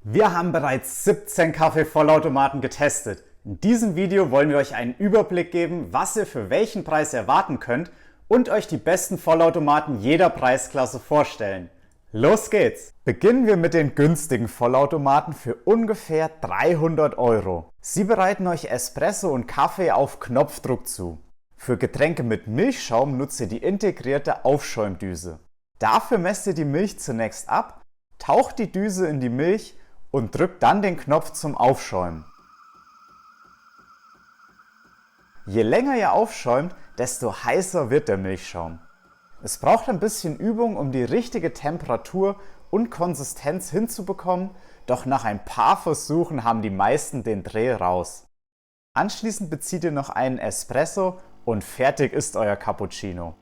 Wir haben bereits 17 Kaffee-Vollautomaten getestet. In diesem Video wollen wir euch einen Überblick geben, was ihr für welchen Preis erwarten könnt und euch die besten Vollautomaten jeder Preisklasse vorstellen. Los geht's! Beginnen wir mit den günstigen Vollautomaten für ungefähr 300 €. Sie bereiten euch Espresso und Kaffee auf Knopfdruck zu. Für Getränke mit Milchschaum nutzt ihr die integrierte Aufschäumdüse. Dafür messt ihr die Milch zunächst ab, taucht die Düse in die Milch und drückt dann den Knopf zum Aufschäumen. Je länger ihr aufschäumt, desto heißer wird der Milchschaum. Es braucht ein bisschen Übung, um die richtige Temperatur und Konsistenz hinzubekommen, doch nach ein paar Versuchen haben die meisten den Dreh raus. Anschließend bezieht ihr noch einen Espresso und fertig ist euer Cappuccino.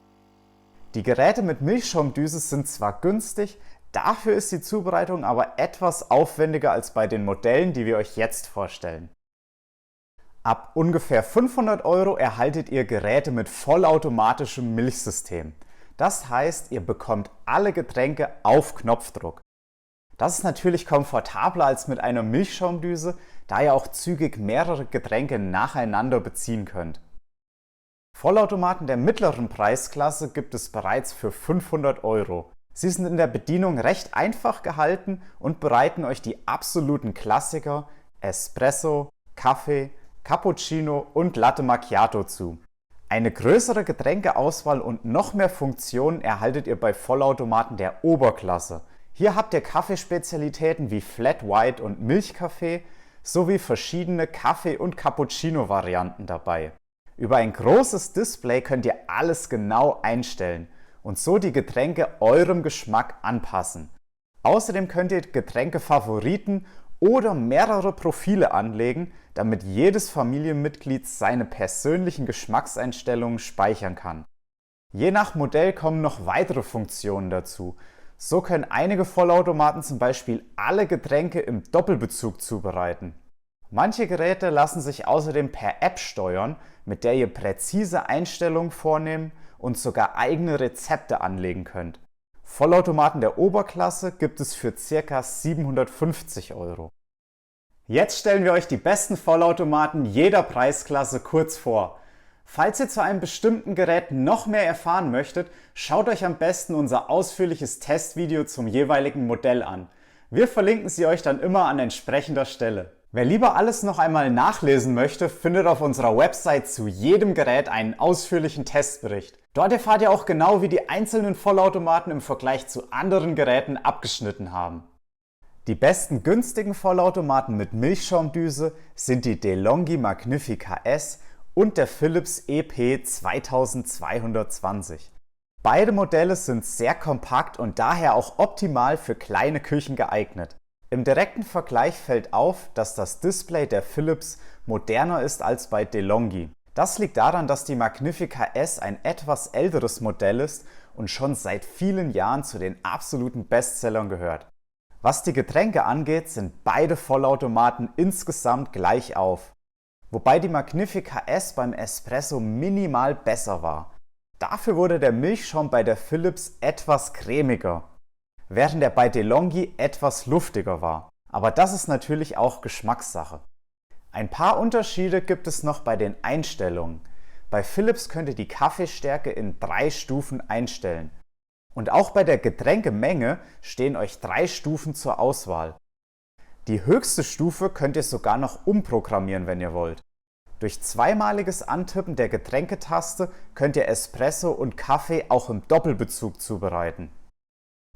Die Geräte mit Milchschaumdüse sind zwar günstig, dafür ist die Zubereitung aber etwas aufwendiger als bei den Modellen, die wir euch jetzt vorstellen. Ab ungefähr 500 € erhaltet ihr Geräte mit vollautomatischem Milchsystem. Das heißt, ihr bekommt alle Getränke auf Knopfdruck. Das ist natürlich komfortabler als mit einer Milchschaumdüse, da ihr auch zügig mehrere Getränke nacheinander beziehen könnt. Vollautomaten der mittleren Preisklasse gibt es bereits für 500 €. Sie sind in der Bedienung recht einfach gehalten und bereiten euch die absoluten Klassiker Espresso, Kaffee, Cappuccino und Latte Macchiato zu. Eine größere Getränkeauswahl und noch mehr Funktionen erhaltet ihr bei Vollautomaten der Oberklasse. Hier habt ihr Kaffeespezialitäten wie Flat White und Milchkaffee sowie verschiedene Kaffee- und Cappuccino-Varianten dabei. Über ein großes Display könnt ihr alles genau einstellen und so die Getränke eurem Geschmack anpassen. Außerdem könnt ihr Getränkefavoriten oder mehrere Profile anlegen, damit jedes Familienmitglied seine persönlichen Geschmackseinstellungen speichern kann. Je nach Modell kommen noch weitere Funktionen dazu. So können einige Vollautomaten zum Beispiel alle Getränke im Doppelbezug zubereiten. Manche Geräte lassen sich außerdem per App steuern, mit der ihr präzise Einstellungen vornehmen und sogar eigene Rezepte anlegen könnt. Vollautomaten der Oberklasse gibt es für ca. 750 €. Jetzt stellen wir euch die besten Vollautomaten jeder Preisklasse kurz vor. Falls ihr zu einem bestimmten Gerät noch mehr erfahren möchtet, schaut euch am besten unser ausführliches Testvideo zum jeweiligen Modell an. Wir verlinken sie euch dann immer an entsprechender Stelle. Wer lieber alles noch einmal nachlesen möchte, findet auf unserer Website zu jedem Gerät einen ausführlichen Testbericht. Dort erfahrt ihr auch genau, wie die einzelnen Vollautomaten im Vergleich zu anderen Geräten abgeschnitten haben. Die besten günstigen Vollautomaten mit Milchschaumdüse sind die DeLonghi Magnifica S und der Philips EP 2220. Beide Modelle sind sehr kompakt und daher auch optimal für kleine Küchen geeignet. Im direkten Vergleich fällt auf, dass das Display der Philips moderner ist als bei DeLonghi. Das liegt daran, dass die Magnifica S ein etwas älteres Modell ist und schon seit vielen Jahren zu den absoluten Bestsellern gehört. Was die Getränke angeht, sind beide Vollautomaten insgesamt gleich auf. Wobei die Magnifica S beim Espresso minimal besser war. Dafür wurde der Milchschaum bei der Philips etwas cremiger, während er bei DeLonghi etwas luftiger war. Aber das ist natürlich auch Geschmackssache. Ein paar Unterschiede gibt es noch bei den Einstellungen. Bei Philips könnt ihr die Kaffeestärke in 3 Stufen einstellen. Und auch bei der Getränkemenge stehen euch 3 Stufen zur Auswahl. Die höchste Stufe könnt ihr sogar noch umprogrammieren, wenn ihr wollt. Durch zweimaliges Antippen der Getränketaste könnt ihr Espresso und Kaffee auch im Doppelbezug zubereiten.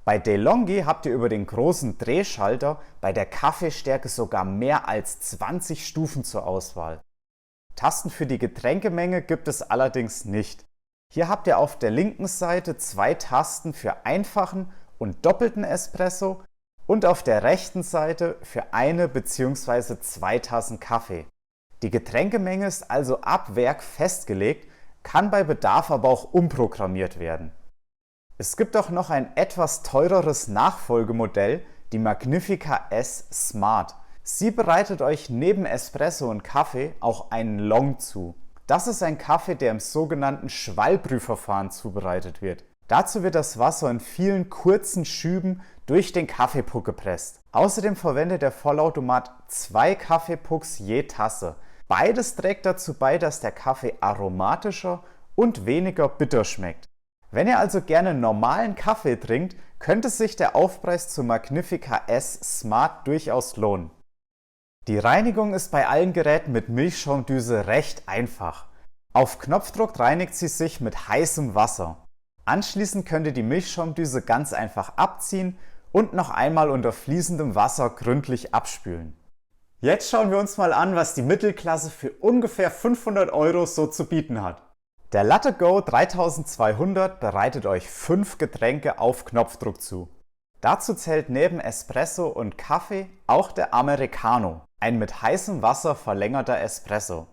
Bei DeLonghi habt ihr über den großen Drehschalter bei der Kaffeestärke sogar mehr als 20 Stufen zur Auswahl. Tasten für die Getränkemenge gibt es allerdings nicht. Hier habt ihr auf der linken Seite 2 Tasten für einfachen und doppelten Espresso und auf der rechten Seite für eine bzw. 2 Tassen Kaffee. Die Getränkemenge ist also ab Werk festgelegt, kann bei Bedarf aber auch umprogrammiert werden. Es gibt auch noch ein etwas teureres Nachfolgemodell, die Magnifica S Smart. Sie bereitet euch neben Espresso und Kaffee auch einen Long zu. Das ist ein Kaffee, der im sogenannten Schwallbrühverfahren zubereitet wird. Dazu wird das Wasser in vielen kurzen Schüben durch den Kaffeepuck gepresst. Außerdem verwendet der Vollautomat 2 Kaffeepucks je Tasse. Beides trägt dazu bei, dass der Kaffee aromatischer und weniger bitter schmeckt. Wenn ihr also gerne normalen Kaffee trinkt, könnte sich der Aufpreis zur Magnifica S Smart durchaus lohnen. Die Reinigung ist bei allen Geräten mit Milchschaumdüse recht einfach. Auf Knopfdruck reinigt sie sich mit heißem Wasser. Anschließend könnt ihr die Milchschaumdüse ganz einfach abziehen und noch einmal unter fließendem Wasser gründlich abspülen. Jetzt schauen wir uns mal an, was die Mittelklasse für ungefähr 500 € so zu bieten hat. Der Latte Go 3200 bereitet euch 5 Getränke auf Knopfdruck zu. Dazu zählt neben Espresso und Kaffee auch der Americano, ein mit heißem Wasser verlängerter Espresso.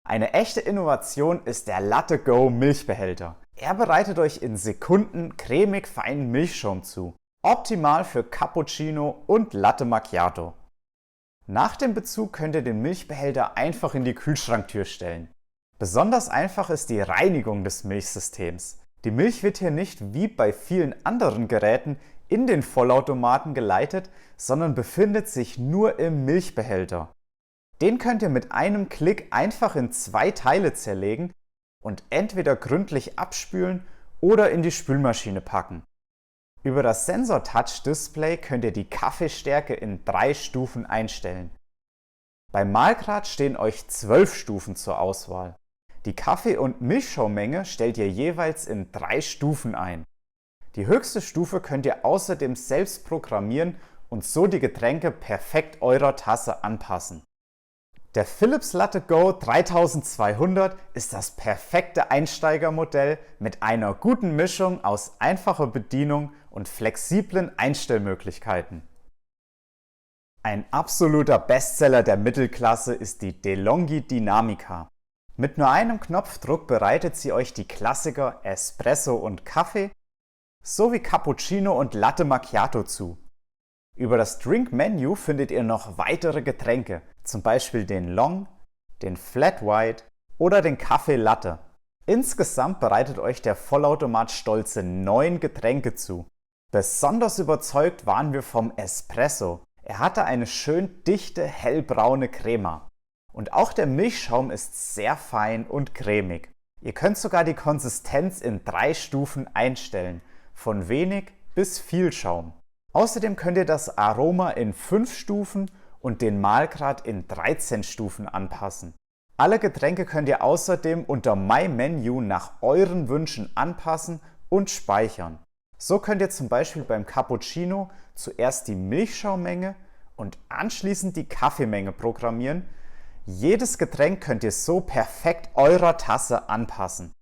Eine echte Innovation ist der Latte Go Milchbehälter. Er bereitet euch in Sekunden cremig feinen Milchschaum zu. Optimal für Cappuccino und Latte Macchiato. Nach dem Bezug könnt ihr den Milchbehälter einfach in die Kühlschranktür stellen. Besonders einfach ist die Reinigung des Milchsystems. Die Milch wird hier nicht wie bei vielen anderen Geräten in den Vollautomaten geleitet, sondern befindet sich nur im Milchbehälter. Den könnt ihr mit einem Klick einfach in 2 Teile zerlegen und entweder gründlich abspülen oder in die Spülmaschine packen. Über das Sensor-Touch-Display könnt ihr die Kaffeestärke in 3 Stufen einstellen. Beim Mahlgrad stehen euch 12 Stufen zur Auswahl. Die Kaffee- und Milchschaummenge stellt ihr jeweils in 3 Stufen ein. Die höchste Stufe könnt ihr außerdem selbst programmieren und so die Getränke perfekt eurer Tasse anpassen. Der Philips Latte Go 3200 ist das perfekte Einsteigermodell mit einer guten Mischung aus einfacher Bedienung und flexiblen Einstellmöglichkeiten. Ein absoluter Bestseller der Mittelklasse ist die DeLonghi Dynamica. Mit nur einem Knopfdruck bereitet sie euch die Klassiker Espresso und Kaffee sowie Cappuccino und Latte Macchiato zu. Über das Drink-Menü findet ihr noch weitere Getränke, zum Beispiel den Long, den Flat White oder den Kaffee Latte. Insgesamt bereitet euch der Vollautomat stolze 9 Getränke zu. Besonders überzeugt waren wir vom Espresso. Er hatte eine schön dichte, hellbraune Crema. Und auch der Milchschaum ist sehr fein und cremig. Ihr könnt sogar die Konsistenz in 3 Stufen einstellen, von wenig bis viel Schaum. Außerdem könnt ihr das Aroma in 5 Stufen und den Mahlgrad in 13 Stufen anpassen. Alle Getränke könnt ihr außerdem unter My Menu nach euren Wünschen anpassen und speichern. So könnt ihr zum Beispiel beim Cappuccino zuerst die Milchschaummenge und anschließend die Kaffeemenge programmieren. Jedes Getränk könnt ihr so perfekt eurer Tasse anpassen.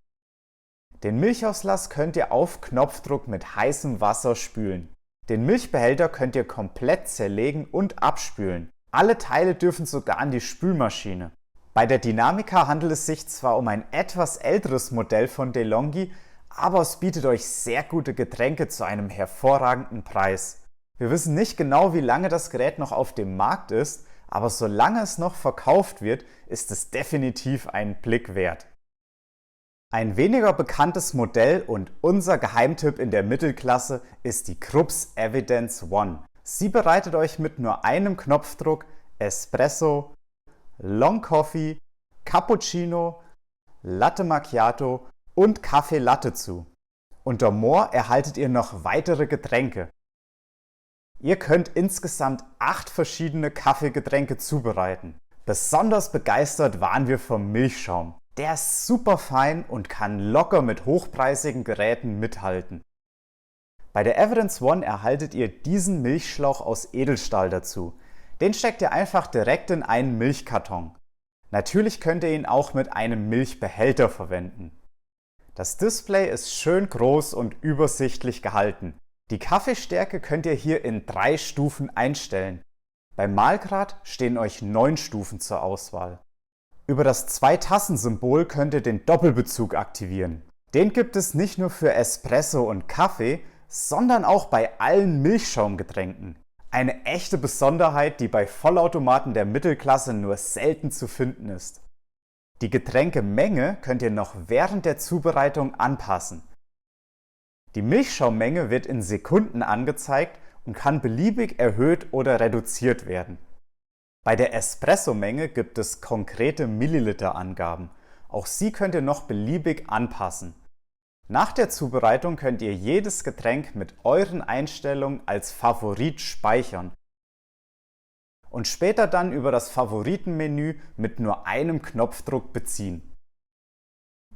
Den Milchauslass könnt ihr auf Knopfdruck mit heißem Wasser spülen. Den Milchbehälter könnt ihr komplett zerlegen und abspülen. Alle Teile dürfen sogar an die Spülmaschine. Bei der Dynamica handelt es sich zwar um ein etwas älteres Modell von DeLonghi, aber es bietet euch sehr gute Getränke zu einem hervorragenden Preis. Wir wissen nicht genau, wie lange das Gerät noch auf dem Markt ist, aber solange es noch verkauft wird, ist es definitiv einen Blick wert. Ein weniger bekanntes Modell und unser Geheimtipp in der Mittelklasse ist die Krups Evidence One. Sie bereitet euch mit nur einem Knopfdruck Espresso, Long Coffee, Cappuccino, Latte Macchiato und Kaffee Latte zu. Unter More erhaltet ihr noch weitere Getränke. Ihr könnt insgesamt 8 verschiedene Kaffeegetränke zubereiten. Besonders begeistert waren wir vom Milchschaum. Der ist super fein und kann locker mit hochpreisigen Geräten mithalten. Bei der Evidence One erhaltet ihr diesen Milchschlauch aus Edelstahl dazu. Den steckt ihr einfach direkt in einen Milchkarton. Natürlich könnt ihr ihn auch mit einem Milchbehälter verwenden. Das Display ist schön groß und übersichtlich gehalten. Die Kaffeestärke könnt ihr hier in 3 Stufen einstellen. Beim Mahlgrad stehen euch 9 Stufen zur Auswahl. Über das 2-Tassen-Symbol könnt ihr den Doppelbezug aktivieren. Den gibt es nicht nur für Espresso und Kaffee, sondern auch bei allen Milchschaumgetränken. Eine echte Besonderheit, die bei Vollautomaten der Mittelklasse nur selten zu finden ist. Die Getränkemenge könnt ihr noch während der Zubereitung anpassen. Die Milchschaummenge wird in Sekunden angezeigt und kann beliebig erhöht oder reduziert werden. Bei der Espresso-Menge gibt es konkrete Milliliter-Angaben. Auch sie könnt ihr noch beliebig anpassen. Nach der Zubereitung könnt ihr jedes Getränk mit euren Einstellungen als Favorit speichern und später dann über das Favoritenmenü mit nur einem Knopfdruck beziehen.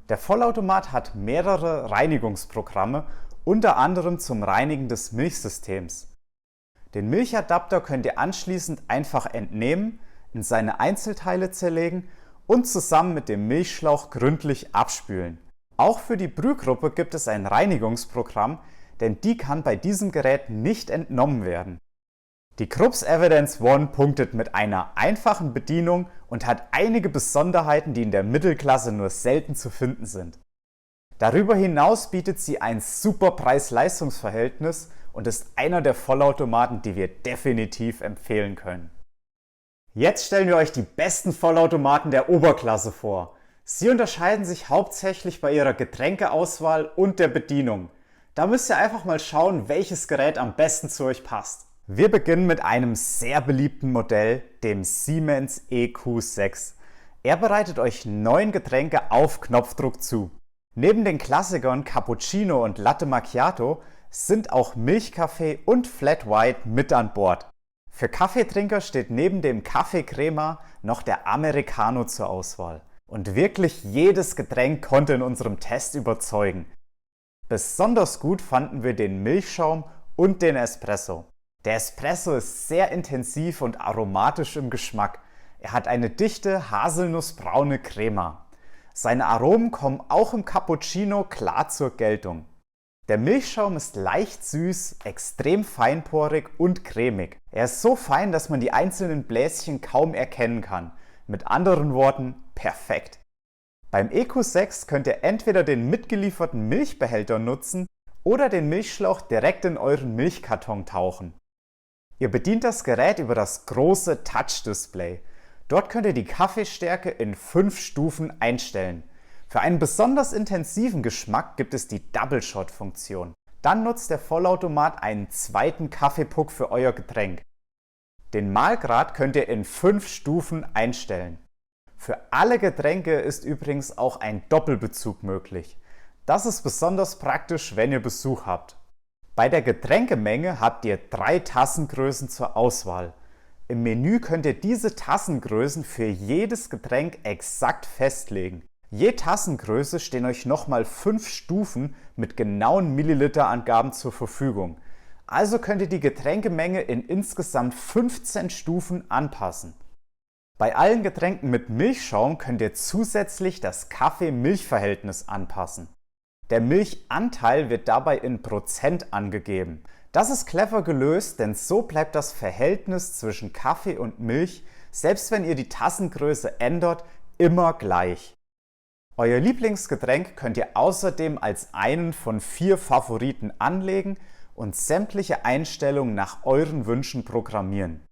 Der Vollautomat hat mehrere Reinigungsprogramme, unter anderem zum Reinigen des Milchsystems. Den Milchadapter könnt ihr anschließend einfach entnehmen, in seine Einzelteile zerlegen und zusammen mit dem Milchschlauch gründlich abspülen. Auch für die Brühgruppe gibt es ein Reinigungsprogramm, denn die kann bei diesem Gerät nicht entnommen werden. Die Krups Evidence One punktet mit einer einfachen Bedienung und hat einige Besonderheiten, die in der Mittelklasse nur selten zu finden sind. Darüber hinaus bietet sie ein super Preis-Leistungs-Verhältnis und ist einer der Vollautomaten, die wir definitiv empfehlen können. Jetzt stellen wir euch die besten Vollautomaten der Oberklasse vor. Sie unterscheiden sich hauptsächlich bei ihrer Getränkeauswahl und der Bedienung. Da müsst ihr einfach mal schauen, welches Gerät am besten zu euch passt. Wir beginnen mit einem sehr beliebten Modell, dem Siemens EQ6. Er bereitet euch 9 Getränke auf Knopfdruck zu. Neben den Klassikern Cappuccino und Latte Macchiato sind auch Milchkaffee und Flat White mit an Bord. Für Kaffeetrinker steht neben dem Kaffee Crema noch der Americano zur Auswahl. Und wirklich jedes Getränk konnte in unserem Test überzeugen. Besonders gut fanden wir den Milchschaum und den Espresso. Der Espresso ist sehr intensiv und aromatisch im Geschmack. Er hat eine dichte, haselnussbraune Crema. Seine Aromen kommen auch im Cappuccino klar zur Geltung. Der Milchschaum ist leicht süß, extrem feinporig und cremig. Er ist so fein, dass man die einzelnen Bläschen kaum erkennen kann. Mit anderen Worten, perfekt. Beim EQ6 könnt ihr entweder den mitgelieferten Milchbehälter nutzen oder den Milchschlauch direkt in euren Milchkarton tauchen. Ihr bedient das Gerät über das große Touch-Display. Dort könnt ihr die Kaffeestärke in 5 Stufen einstellen. Für einen besonders intensiven Geschmack gibt es die Double-Shot-Funktion. Dann nutzt der Vollautomat einen zweiten Kaffeepuck für euer Getränk. Den Mahlgrad könnt ihr in 5 Stufen einstellen. Für alle Getränke ist übrigens auch ein Doppelbezug möglich. Das ist besonders praktisch, wenn ihr Besuch habt. Bei der Getränkemenge habt ihr 3 Tassengrößen zur Auswahl. Im Menü könnt ihr diese Tassengrößen für jedes Getränk exakt festlegen. Je Tassengröße stehen euch nochmal 5 Stufen mit genauen Milliliterangaben zur Verfügung. Also könnt ihr die Getränkemenge in insgesamt 15 Stufen anpassen. Bei allen Getränken mit Milchschaum könnt ihr zusätzlich das Kaffee-Milch-Verhältnis anpassen. Der Milchanteil wird dabei in Prozent angegeben. Das ist clever gelöst, denn so bleibt das Verhältnis zwischen Kaffee und Milch, selbst wenn ihr die Tassengröße ändert, immer gleich. Euer Lieblingsgetränk könnt ihr außerdem als einen von 4 Favoriten anlegen und sämtliche Einstellungen nach euren Wünschen programmieren.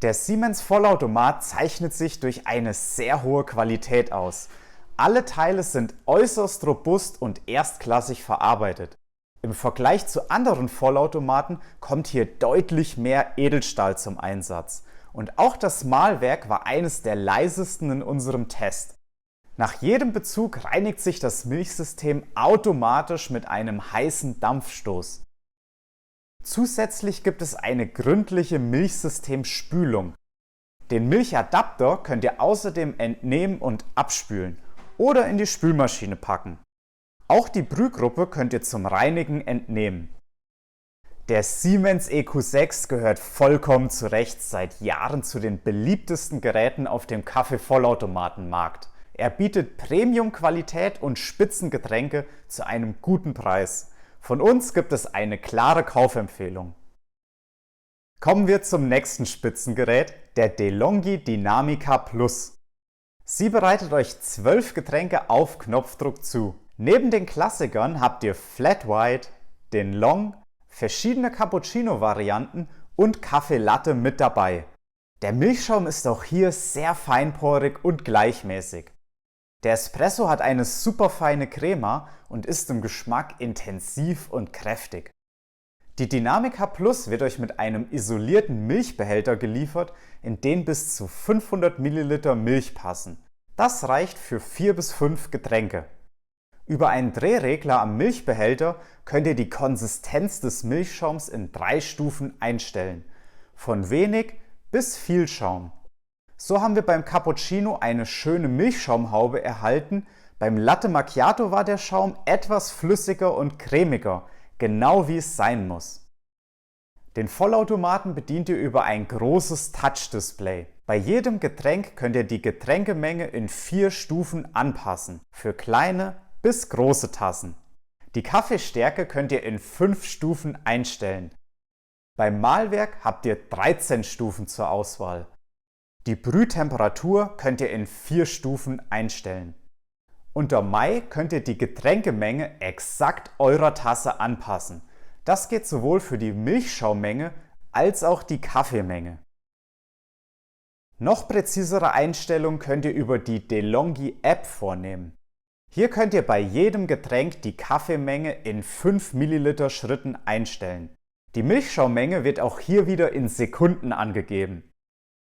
Der Siemens Vollautomat zeichnet sich durch eine sehr hohe Qualität aus. Alle Teile sind äußerst robust und erstklassig verarbeitet. Im Vergleich zu anderen Vollautomaten kommt hier deutlich mehr Edelstahl zum Einsatz. Und auch das Mahlwerk war eines der leisesten in unserem Test. Nach jedem Bezug reinigt sich das Milchsystem automatisch mit einem heißen Dampfstoß. Zusätzlich gibt es eine gründliche Milchsystemspülung. Den Milchadapter könnt ihr außerdem entnehmen und abspülen oder in die Spülmaschine packen. Auch die Brühgruppe könnt ihr zum Reinigen entnehmen. Der Siemens EQ6 gehört vollkommen zu Recht seit Jahren zu den beliebtesten Geräten auf dem Kaffee-Vollautomatenmarkt. Er bietet Premium-Qualität und Spitzengetränke zu einem guten Preis. Von uns gibt es eine klare Kaufempfehlung. Kommen wir zum nächsten Spitzengerät, der DeLonghi Dynamica Plus. Sie bereitet euch 12 Getränke auf Knopfdruck zu. Neben den Klassikern habt ihr Flat White, den Long, verschiedene Cappuccino-Varianten und Kaffee Latte mit dabei. Der Milchschaum ist auch hier sehr feinporig und gleichmäßig. Der Espresso hat eine super feine Crema und ist im Geschmack intensiv und kräftig. Die Dynamica Plus wird euch mit einem isolierten Milchbehälter geliefert, in den bis zu 500 Milliliter Milch passen. Das reicht für 4 bis 5 Getränke. Über einen Drehregler am Milchbehälter könnt ihr die Konsistenz des Milchschaums in 3 Stufen einstellen. Von wenig bis viel Schaum. So haben wir beim Cappuccino eine schöne Milchschaumhaube erhalten. Beim Latte Macchiato war der Schaum etwas flüssiger und cremiger, genau wie es sein muss. Den Vollautomaten bedient ihr über ein großes Touch-Display. Bei jedem Getränk könnt ihr die Getränkemenge in 4 Stufen anpassen, für kleine bis große Tassen. Die Kaffeestärke könnt ihr in 5 Stufen einstellen. Beim Mahlwerk habt ihr 13 Stufen zur Auswahl. Die Brühtemperatur könnt ihr in 4 Stufen einstellen. Unter Mai könnt ihr die Getränkemenge exakt eurer Tasse anpassen. Das geht sowohl für die Milchschaummenge als auch die Kaffeemenge. Noch präzisere Einstellungen könnt ihr über die DeLonghi App vornehmen. Hier könnt ihr bei jedem Getränk die Kaffeemenge in 5 Milliliter Schritten einstellen. Die Milchschaummenge wird auch hier wieder in Sekunden angegeben.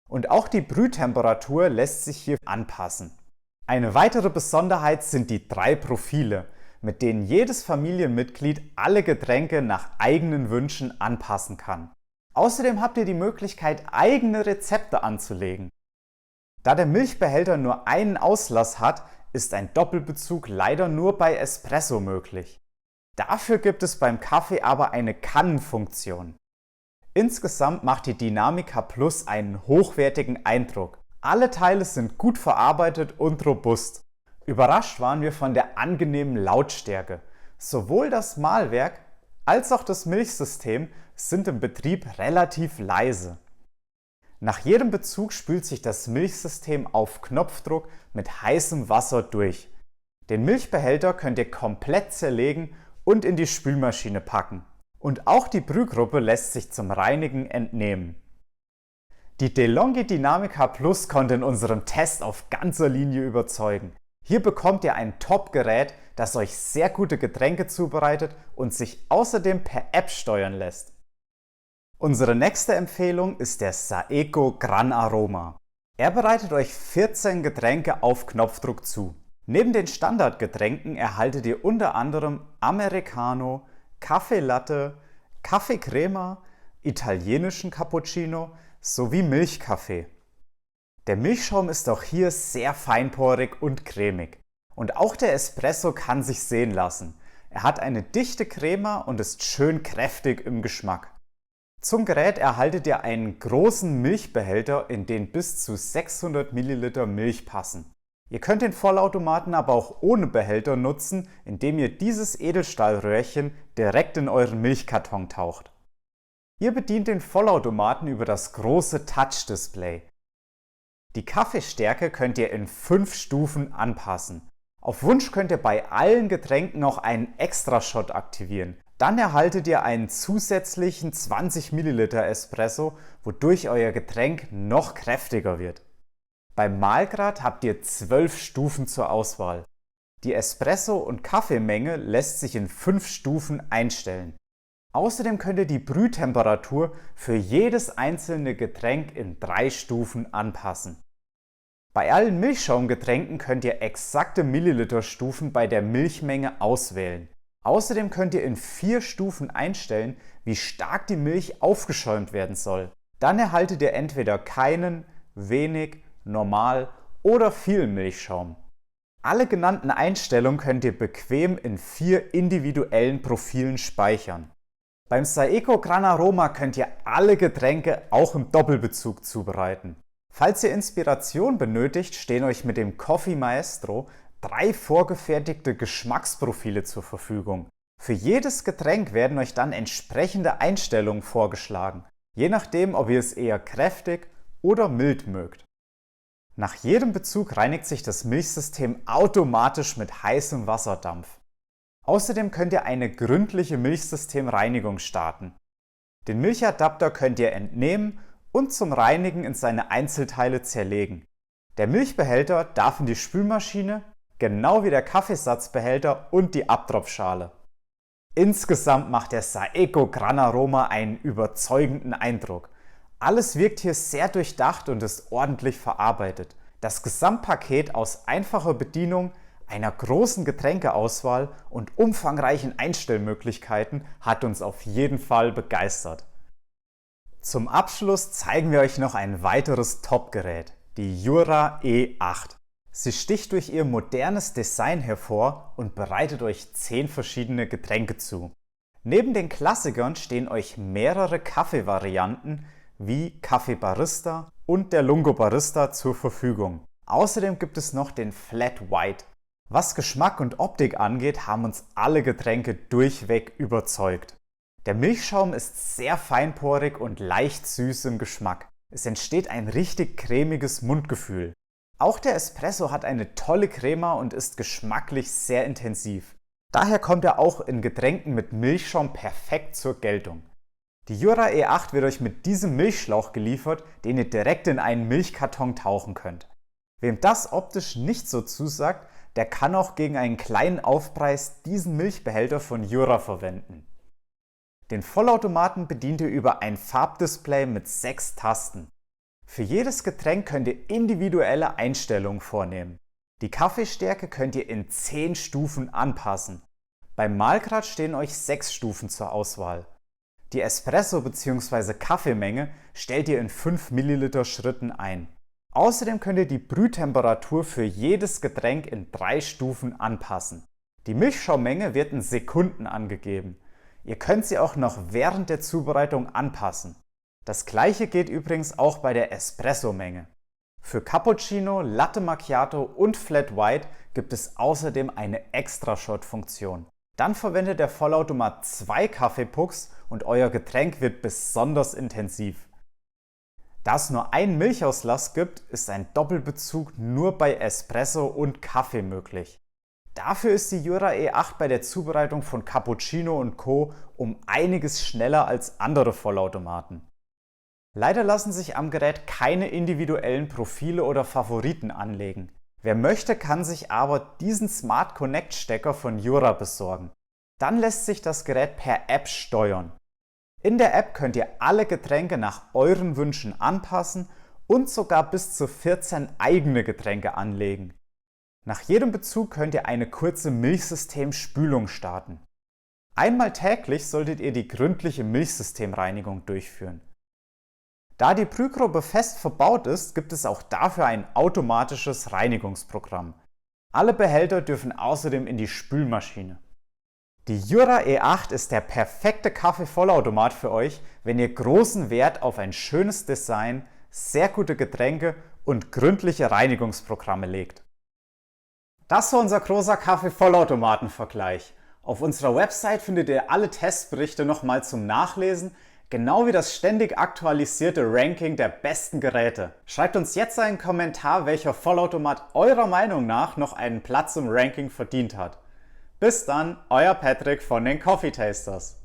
Und auch die Brühtemperatur lässt sich hier anpassen. Eine weitere Besonderheit sind die 3 Profile, mit denen jedes Familienmitglied alle Getränke nach eigenen Wünschen anpassen kann. Außerdem habt ihr die Möglichkeit, eigene Rezepte anzulegen. Da der Milchbehälter nur einen Auslass hat, ist ein Doppelbezug leider nur bei Espresso möglich. Dafür gibt es beim Kaffee aber eine Kannenfunktion. Insgesamt macht die Dynamica Plus einen hochwertigen Eindruck. Alle Teile sind gut verarbeitet und robust. Überrascht waren wir von der angenehmen Lautstärke. Sowohl das Mahlwerk als auch das Milchsystem sind im Betrieb relativ leise. Nach jedem Bezug spült sich das Milchsystem auf Knopfdruck mit heißem Wasser durch. Den Milchbehälter könnt ihr komplett zerlegen und in die Spülmaschine packen. Und auch die Brühgruppe lässt sich zum Reinigen entnehmen. Die DeLonghi Dynamica Plus konnte in unserem Test auf ganzer Linie überzeugen. Hier bekommt ihr ein Top-Gerät, das euch sehr gute Getränke zubereitet und sich außerdem per App steuern lässt. Unsere nächste Empfehlung ist der Saeco Gran Aroma. Er bereitet euch 14 Getränke auf Knopfdruck zu. Neben den Standardgetränken erhaltet ihr unter anderem Americano, Kaffee Latte, Kaffee Crema, italienischen Cappuccino sowie Milchkaffee. Der Milchschaum ist auch hier sehr feinporig und cremig. Und auch der Espresso kann sich sehen lassen. Er hat eine dichte Crema und ist schön kräftig im Geschmack. Zum Gerät erhaltet ihr einen großen Milchbehälter, in den bis zu 600 Milliliter Milch passen. Ihr könnt den Vollautomaten aber auch ohne Behälter nutzen, indem ihr dieses Edelstahlröhrchen direkt in euren Milchkarton taucht. Ihr bedient den Vollautomaten über das große Touch-Display. Die Kaffeestärke könnt ihr in 5 Stufen anpassen. Auf Wunsch könnt ihr bei allen Getränken noch einen Extra-Shot aktivieren. Dann erhaltet ihr einen zusätzlichen 20 Milliliter Espresso, wodurch euer Getränk noch kräftiger wird. Beim Mahlgrad habt ihr 12 Stufen zur Auswahl. Die Espresso- und Kaffeemenge lässt sich in 5 Stufen einstellen. Außerdem könnt ihr die Brühtemperatur für jedes einzelne Getränk in 3 Stufen anpassen. Bei allen Milchschaumgetränken könnt ihr exakte Milliliterstufen bei der Milchmenge auswählen. Außerdem könnt ihr in 4 Stufen einstellen, wie stark die Milch aufgeschäumt werden soll. Dann erhaltet ihr entweder keinen, wenig, normal oder viel Milchschaum. Alle genannten Einstellungen könnt ihr bequem in 4 individuellen Profilen speichern. Beim Saeco Gran Aroma könnt ihr alle Getränke auch im Doppelbezug zubereiten. Falls ihr Inspiration benötigt, stehen euch mit dem Coffee Maestro 3 vorgefertigte Geschmacksprofile zur Verfügung. Für jedes Getränk werden euch dann entsprechende Einstellungen vorgeschlagen, je nachdem, ob ihr es eher kräftig oder mild mögt. Nach jedem Bezug reinigt sich das Milchsystem automatisch mit heißem Wasserdampf. Außerdem könnt ihr eine gründliche Milchsystemreinigung starten. Den Milchadapter könnt ihr entnehmen und zum Reinigen in seine Einzelteile zerlegen. Der Milchbehälter darf in die Spülmaschine genau wie der Kaffeesatzbehälter und die Abtropfschale. Insgesamt macht der Saeco Gran Aroma einen überzeugenden Eindruck. Alles wirkt hier sehr durchdacht und ist ordentlich verarbeitet. Das Gesamtpaket aus einfacher Bedienung, einer großen Getränkeauswahl und umfangreichen Einstellmöglichkeiten hat uns auf jeden Fall begeistert. Zum Abschluss zeigen wir euch noch ein weiteres Top-Gerät, die Jura E8. Sie sticht durch ihr modernes Design hervor und bereitet euch 10 verschiedene Getränke zu. Neben den Klassikern stehen euch mehrere Kaffeevarianten wie Kaffee Barista und der Lungo Barista zur Verfügung. Außerdem gibt es noch den Flat White. Was Geschmack und Optik angeht, haben uns alle Getränke durchweg überzeugt. Der Milchschaum ist sehr feinporig und leicht süß im Geschmack. Es entsteht ein richtig cremiges Mundgefühl. Auch der Espresso hat eine tolle Crema und ist geschmacklich sehr intensiv. Daher kommt er auch in Getränken mit Milchschaum perfekt zur Geltung. Die Jura E8 wird euch mit diesem Milchschlauch geliefert, den ihr direkt in einen Milchkarton tauchen könnt. Wem das optisch nicht so zusagt, der kann auch gegen einen kleinen Aufpreis diesen Milchbehälter von Jura verwenden. Den Vollautomaten bedient ihr über ein Farbdisplay mit 6 Tasten. Für jedes Getränk könnt ihr individuelle Einstellungen vornehmen. Die Kaffeestärke könnt ihr in 10 Stufen anpassen. Beim Mahlgrad stehen euch 6 Stufen zur Auswahl. Die Espresso- bzw. Kaffeemenge stellt ihr in 5 ml Schritten ein. Außerdem könnt ihr die Brühtemperatur für jedes Getränk in 3 Stufen anpassen. Die Milchschaummenge wird in Sekunden angegeben. Ihr könnt sie auch noch während der Zubereitung anpassen. Das gleiche geht übrigens auch bei der Espresso-Menge. Für Cappuccino, Latte Macchiato und Flat White gibt es außerdem eine Extra-Shot-Funktion. Dann verwendet der Vollautomat 2 Kaffeepucks und euer Getränk wird besonders intensiv. Da es nur einen Milchauslass gibt, ist ein Doppelbezug nur bei Espresso und Kaffee möglich. Dafür ist die Jura E8 bei der Zubereitung von Cappuccino und Co. um einiges schneller als andere Vollautomaten. Leider lassen sich am Gerät keine individuellen Profile oder Favoriten anlegen. Wer möchte, kann sich aber diesen Smart Connect Stecker von Jura besorgen. Dann lässt sich das Gerät per App steuern. In der App könnt ihr alle Getränke nach euren Wünschen anpassen und sogar bis zu 14 eigene Getränke anlegen. Nach jedem Bezug könnt ihr eine kurze Milchsystemspülung starten. Einmal täglich solltet ihr die gründliche Milchsystemreinigung durchführen. Da die Brühgruppe fest verbaut ist, gibt es auch dafür ein automatisches Reinigungsprogramm. Alle Behälter dürfen außerdem in die Spülmaschine. Die Jura E8 ist der perfekte Kaffeevollautomat für euch, wenn ihr großen Wert auf ein schönes Design, sehr gute Getränke und gründliche Reinigungsprogramme legt. Das war unser großer Kaffeevollautomaten-Vergleich. Auf unserer Website findet ihr alle Testberichte nochmal zum Nachlesen, genau wie das ständig aktualisierte Ranking der besten Geräte. Schreibt uns jetzt einen Kommentar, welcher Vollautomat eurer Meinung nach noch einen Platz im Ranking verdient hat. Bis dann, euer Patrick von den Coffee Tasters.